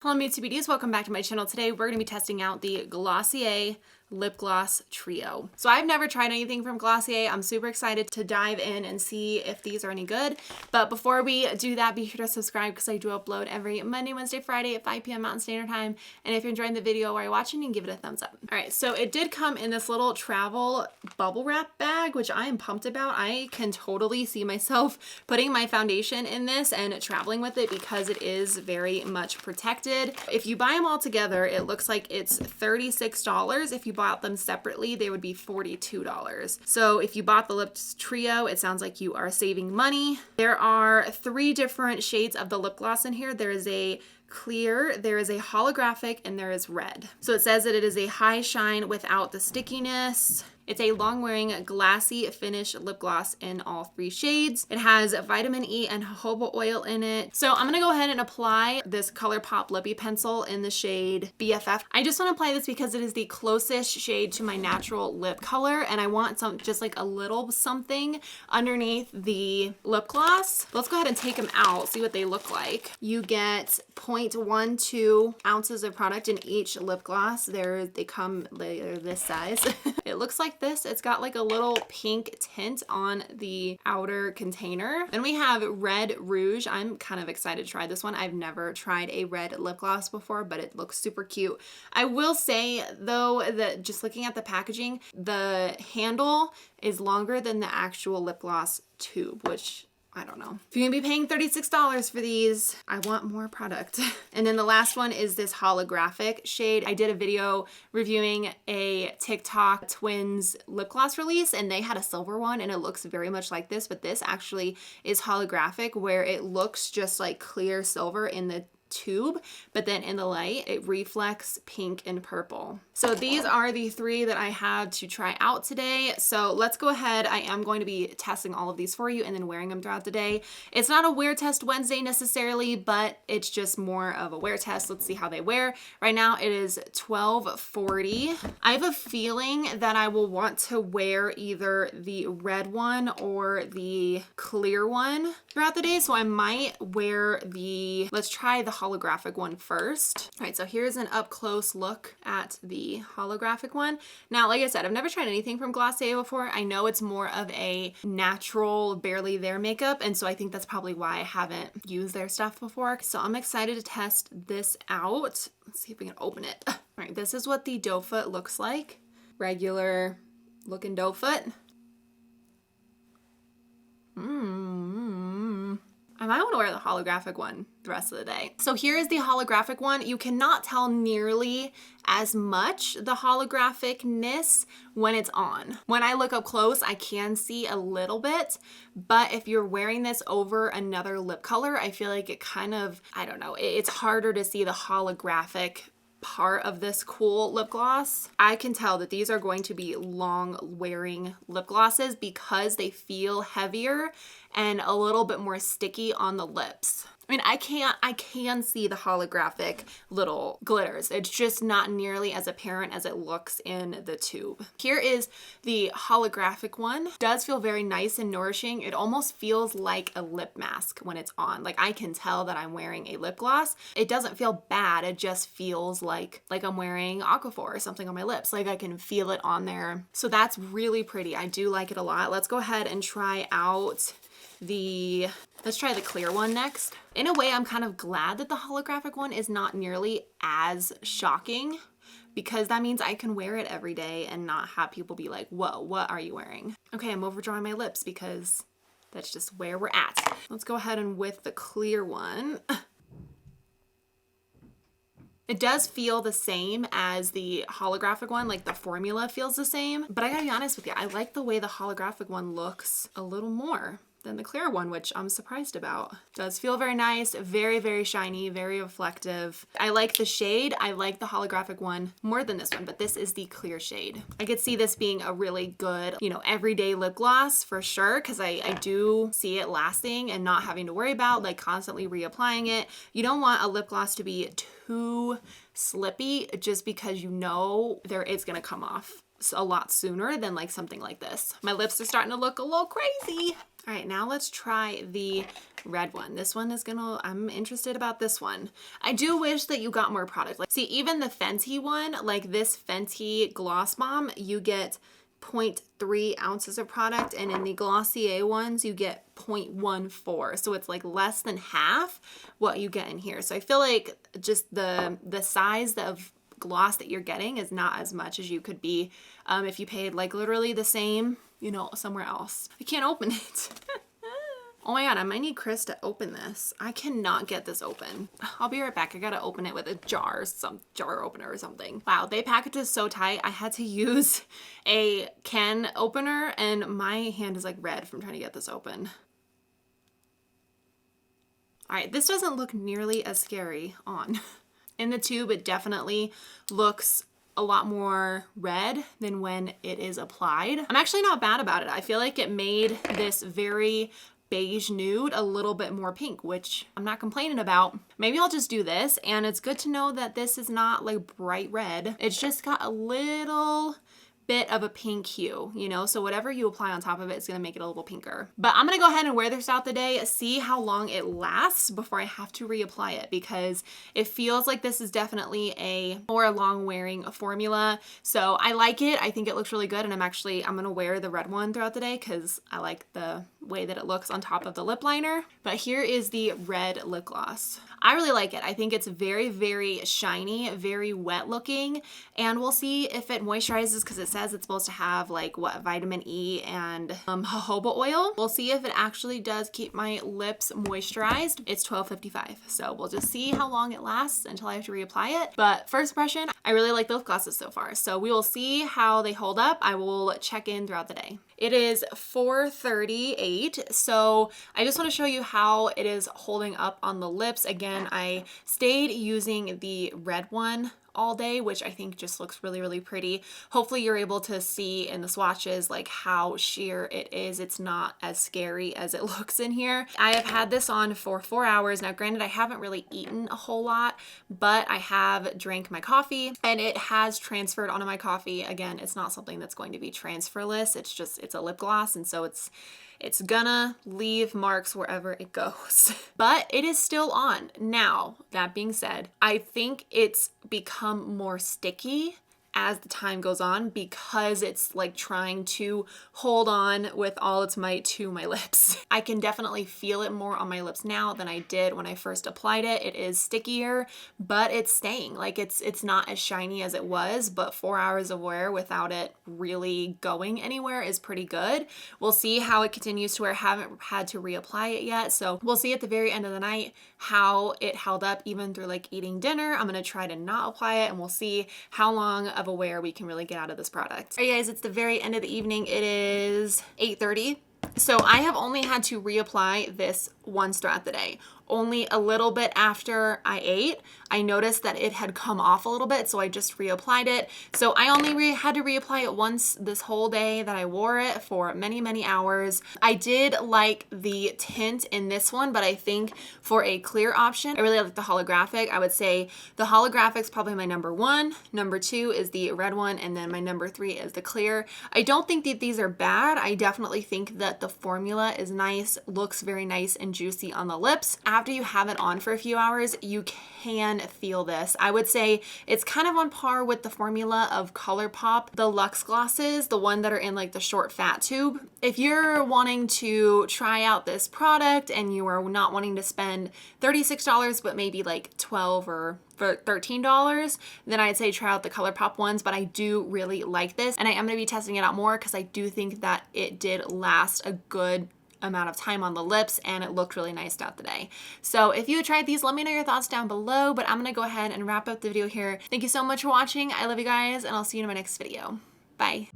Hello MeTBDs, welcome back to my channel. Today we're going to be testing out the Glossier Lip Gloss Trio. So I've never tried anything from Glossier. I'm super excited to dive in and see if these are any good. But before we do that, be sure to subscribe because I do upload every Monday, Wednesday, Friday at 5 p.m. Mountain Standard Time. And if you're enjoying the video while you're watching, you can give it a thumbs up. All right, so it did come in this little travel bubble wrap bag, which I am pumped about. I can totally see myself putting my foundation in this and traveling with it because it is very much protected. If you buy them all together, it looks like it's $36. If you bought them separately, they would be $42. So if you bought the Lips Trio, it sounds like you are saving money. There are 3 different shades of the lip gloss in here. There is a clear, there is a holographic, and there is red. So it says that it is a high shine without the stickiness. It's a long-wearing glassy finish lip gloss in all 3 shades. It has vitamin E and jojoba oil in it. So I'm gonna go ahead and apply this ColourPop Lippy Pencil in the shade BFF. I just wanna apply this because it is the closest shade to my natural lip color, and I want some, just like a little something underneath the lip gloss. Let's go ahead and take them out, see what they look like. You get 0.12 ounces of product in each lip gloss. They're this size. It looks like this. It's got like a little pink tint on the outer container. Then we have Red Rouge. I'm kind of excited to try this one. I've never tried a red lip gloss before, but it looks super cute. I will say though that just looking at the packaging, the handle is longer than the actual lip gloss tube, which I don't know. If you're gonna be paying $36 for these, I want more product. And then the last one is this holographic shade. I did a video reviewing a TikTok twins lip gloss release, and they had a silver one, and it looks very much like this, but this actually is holographic, where it looks just like clear silver in the tube, but then in the light it reflects pink and purple. So these are the 3 that I had to try out today. So let's go ahead. I am going to be testing all of these for you and then wearing them throughout the day. It's not a wear test Wednesday necessarily, but it's just more of a wear test. Let's see how they wear. Right now it is 12:40. I have a feeling that I will want to wear either the red one or the clear one throughout the day. So I might wear let's try the holographic one first. All right, so here's an up close look at the holographic one. Now, like I said, I've never tried anything from Glossier before. I know it's more of a natural, barely there makeup, and so I think that's probably why I haven't used their stuff before. So I'm excited to test this out. Let's see if we can open it. All right, this is what the doe foot looks like. Regular looking doe foot. I might want to wear the holographic one the rest of the day. So here is the holographic one. You cannot tell nearly as much the holographicness when it's on. When I look up close, I can see a little bit, but if you're wearing this over another lip color, I feel like it kind of, I don't know, it's harder to see the holographic part of this cool lip gloss. I can tell that these are going to be long wearing lip glosses because they feel heavier and a little bit more sticky on the lips. I mean, I can see the holographic little glitters. It's just not nearly as apparent as it looks in the tube. Here is the holographic one. It does feel very nice and nourishing. It almost feels like a lip mask when it's on. Like I can tell that I'm wearing a lip gloss. It doesn't feel bad. It just feels like I'm wearing Aquaphor or something on my lips. Like I can feel it on there. So that's really pretty. I do like it a lot. Let's go ahead and try out let's try the clear one next. In a way, I'm kind of glad that the holographic one is not nearly as shocking because that means I can wear it every day and not have people be like, whoa, what are you wearing? Okay, I'm overdrawing my lips because that's just where we're at. Let's go ahead and with the clear one. It does feel the same as the holographic one, like the formula feels the same, but I gotta be honest with you, I like the way the holographic one looks a little more than the clear one, which I'm surprised about. It does feel very nice, very, very shiny, very reflective. I like the shade. I like the holographic one more than this one, but this is the clear shade. I could see this being a really good, everyday lip gloss for sure, because I do see it lasting and not having to worry about like constantly reapplying it. You don't want a lip gloss to be too slippy just because it's gonna come off a lot sooner than like something like this. My lips are starting to look a little crazy. All right, now let's try the red one. This one is I'm interested about this one. I do wish that you got more product. Like, see, even the Fenty one, like this Fenty Gloss Bomb, you get 0.3 ounces of product, and in the Glossier ones you get 0.14, so it's like less than half what you get in here. So I feel like just the size of gloss that you're getting is not as much as you could be if you paid like literally the same, you know, somewhere else. I can't open it. Oh my God, I might need Chris to open this. I cannot get this open. I'll be right back. I gotta open it with a jar, some jar opener or something. Wow, they packaged it so tight. I had to use a can opener and my hand is like red from trying to get this open. All right, this doesn't look nearly as scary on. In the tube, it definitely looks a lot more red than when it is applied. I'm actually not bad about it. I feel like it made this very beige nude a little bit more pink, which I'm not complaining about. Maybe I'll just do this, and it's good to know that this is not like bright red. It's just got a little bit of a pink hue, you know, so whatever you apply on top of it is gonna make it a little pinker. But I'm gonna go ahead and wear this out the day, see how long it lasts before I have to reapply it, because it feels like this is definitely a more long wearing formula. So I like it. I think it looks really good, and I'm gonna wear the red one throughout the day because I like the way that it looks on top of the lip liner. But here is the red lip gloss. I really like it. I think it's very, very shiny, very wet looking, and we'll see if it moisturizes because it says it's supposed to have like what, vitamin E and jojoba oil. We'll see if it actually does keep my lips moisturized. It's $12.55, so we'll just see how long it lasts until I have to reapply it. But first impression, I really like the lip glosses so far, so we will see how they hold up. I will check in throughout the day. It is 4:38, so I just want to show you how it is holding up on the lips. Again, I stayed using the red one all day, which I think just looks really, really pretty. Hopefully you're able to see in the swatches like how sheer it is. It's not as scary as it looks in here. I have had this on for 4 hours. Now, granted, I haven't really eaten a whole lot, but I have drank my coffee and it has transferred onto my coffee. Again, it's not something that's going to be transferless. It's a lip gloss, and so it's gonna leave marks wherever it goes. But it is still on. Now, that being said, I think it's become more sticky as the time goes on because it's like trying to hold on with all its might to my lips. I can definitely feel it more on my lips now than I did when I first applied it. It is stickier, but it's staying. Like it's not as shiny as it was, but 4 hours of wear without it really going anywhere is pretty good. We'll see how it continues to wear. I haven't had to reapply it yet, so we'll see at the very end of the night how it held up even through like eating dinner. I'm gonna try to not apply it and we'll see how long of a wear we can really get out of this product. All right, guys, it's the very end of the evening. It is 8:30. So I have only had to reapply this once throughout the day. Only a little bit after I ate, I noticed that it had come off a little bit, so I just reapplied it. So I only had to reapply it once this whole day that I wore it for many, many hours. I did like the tint in this one, but I think for a clear option, I really like the holographic. I would say the holographic's probably my number one. Number two is the red one, and then my number three is the clear. I don't think that these are bad. I definitely think that the formula is nice, looks very nice and juicy on the lips. After you have it on for a few hours, you can feel this. I would say it's kind of on par with the formula of ColourPop, the Luxe glosses, the one that are in like the short fat tube. If you're wanting to try out this product and you are not wanting to spend $36, but maybe like $12 or for $13, then I'd say try out the ColourPop ones, but I do really like this and I am gonna be testing it out more because I do think that it did last a good amount of time on the lips and it looked really nice throughout the day. So if you tried these, let me know your thoughts down below, but I'm gonna go ahead and wrap up the video here. Thank you so much for watching. I love you guys and I'll see you in my next video. Bye.